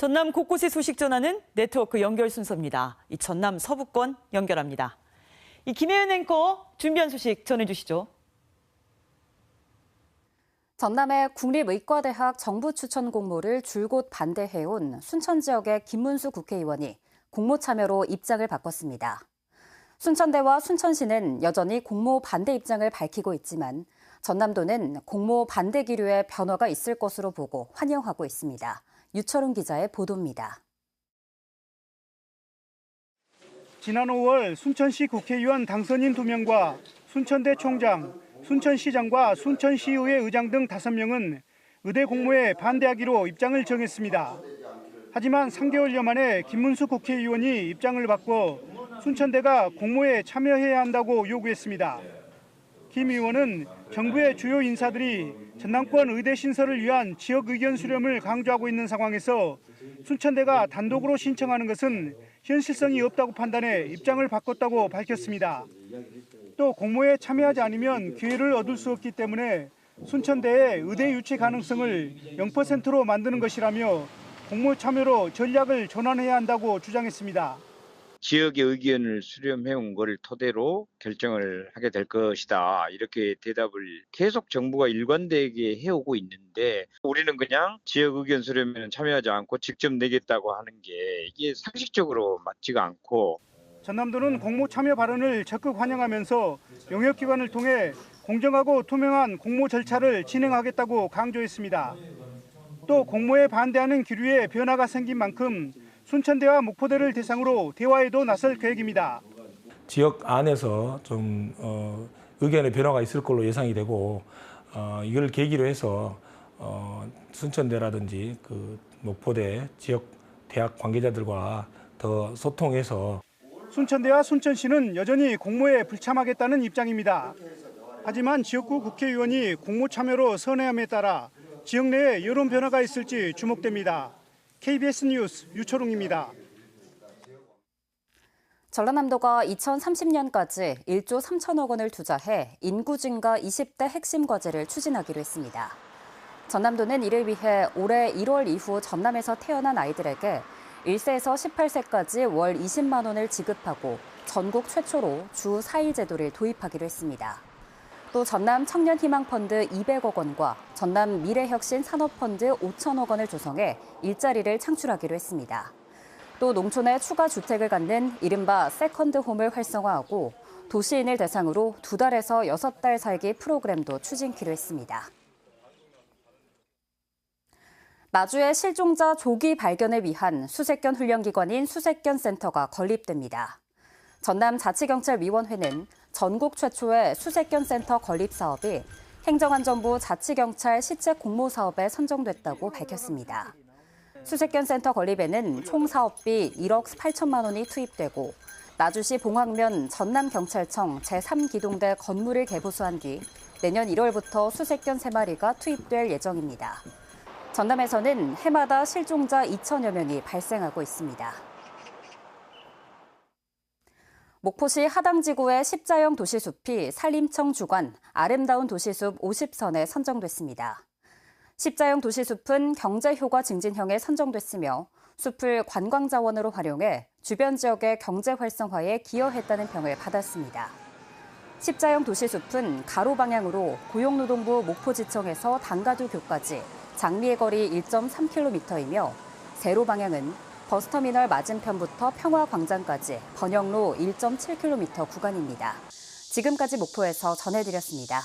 전남 곳곳의 소식 전하는 네트워크 연결 순서입니다. 이 전남 서부권 연결합니다. 이 김혜연 앵커 준비한 소식 전해주시죠. 전남의 국립의과대학 정부 추천 공모를 줄곧 반대해온 순천 지역의 김문수 국회의원이 공모 참여로 입장을 바꿨습니다. 순천대와 순천시는 여전히 공모 반대 입장을 밝히고 있지만 전남도는 공모 반대 기류에 변화가 있을 것으로 보고 환영하고 있습니다. 유철웅 기자의 보도입니다. 지난 5월 순천시 국회의원 당선인 2명과 순천대 총장, 순천시장과 순천시의회 의장 등 5명은 의대 공모에 반대하기로 입장을 정했습니다. 하지만 3개월여 만에 김문수 국회의원이 입장을 바꿔 순천대가 공모에 참여해야 한다고 요구했습니다. 김 의원은 정부의 주요 인사들이 전남권 의대 신설을 위한 지역 의견 수렴을 강조하고 있는 상황에서 순천대가 단독으로 신청하는 것은 현실성이 없다고 판단해 입장을 바꿨다고 밝혔습니다. 또 공모에 참여하지 않으면 기회를 얻을 수 없기 때문에 순천대의 의대 유치 가능성을 0%로 만드는 것이라며 공모 참여로 전략을 전환해야 한다고 주장했습니다. 지역의 의견을 수렴해온 것을 토대로 결정을 하게 될 것이다. 이렇게 대답을 계속 정부가 일관되게 해오고 있는데 우리는 그냥 지역 의견 수렴에는 참여하지 않고 직접 내겠다고 하는 게 이게 상식적으로 맞지가 않고 전남도는 공모 참여 발언을 적극 환영하면서 용역기관을 통해 공정하고 투명한 공모 절차를 진행하겠다고 강조했습니다. 또 공모에 반대하는 기류에 변화가 생긴 만큼 순천대와 목포대를 대상으로 대화에도 나설 계획입니다. 지역 안에서 좀 의견의 변화가 있을 걸로 예상이 되고 이걸 계기로 해서 순천대라든지 그 목포대 지역 대학 관계자들과 더 소통해서 순천대와 순천시는 여전히 공모에 불참하겠다는 입장입니다. 하지만 지역구 국회의원이 공모 참여로 선회함에 따라 지역 내에 여론 변화가 있을지 주목됩니다. KBS 뉴스 유철웅입니다. 전라남도가 2030년까지 1조 3천억 원을 투자해 인구 증가 20대 핵심 과제를 추진하기로 했습니다. 전남도는 이를 위해 올해 1월 이후 전남에서 태어난 아이들에게 1세에서 18세까지 월 20만 원을 지급하고 전국 최초로 주 4일 제도를 도입하기로 했습니다. 또 전남 청년희망펀드 200억 원과 전남 미래혁신 산업펀드 5천억 원을 조성해 일자리를 창출하기로 했습니다. 또 농촌에 추가 주택을 갖는 이른바 세컨드홈을 활성화하고 도시인을 대상으로 2달에서 6달 살기 프로그램도 추진키로 했습니다. 마주의 실종자 조기 발견을 위한 수색견 훈련기관인 수색견센터가 건립됩니다. 전남자치경찰위원회는 전국 최초의 수색견센터 건립 사업이 행정안전부 자치경찰 시책 공모 사업에 선정됐다고 밝혔습니다. 수색견센터 건립에는 총 사업비 1억 8천만 원이 투입되고 나주시 봉황면 전남경찰청 제3기동대 건물을 개보수한 뒤 내년 1월부터 수색견 3마리가 투입될 예정입니다. 전남에서는 해마다 실종자 2천여 명이 발생하고 있습니다. 목포시 하당지구의 십자형 도시숲이 산림청 주관 아름다운 도시숲 50선에 선정됐습니다. 십자형 도시숲은 경제효과 증진형에 선정됐으며 숲을 관광자원으로 활용해 주변 지역의 경제 활성화에 기여했다는 평을 받았습니다. 십자형 도시숲은 가로 방향으로 고용노동부 목포지청에서 당가두교까지 장미의 거리 1.3km이며 세로 방향은 버스터미널 맞은편부터 평화광장까지 번영로 1.7km 구간입니다. 지금까지 목포에서 전해드렸습니다.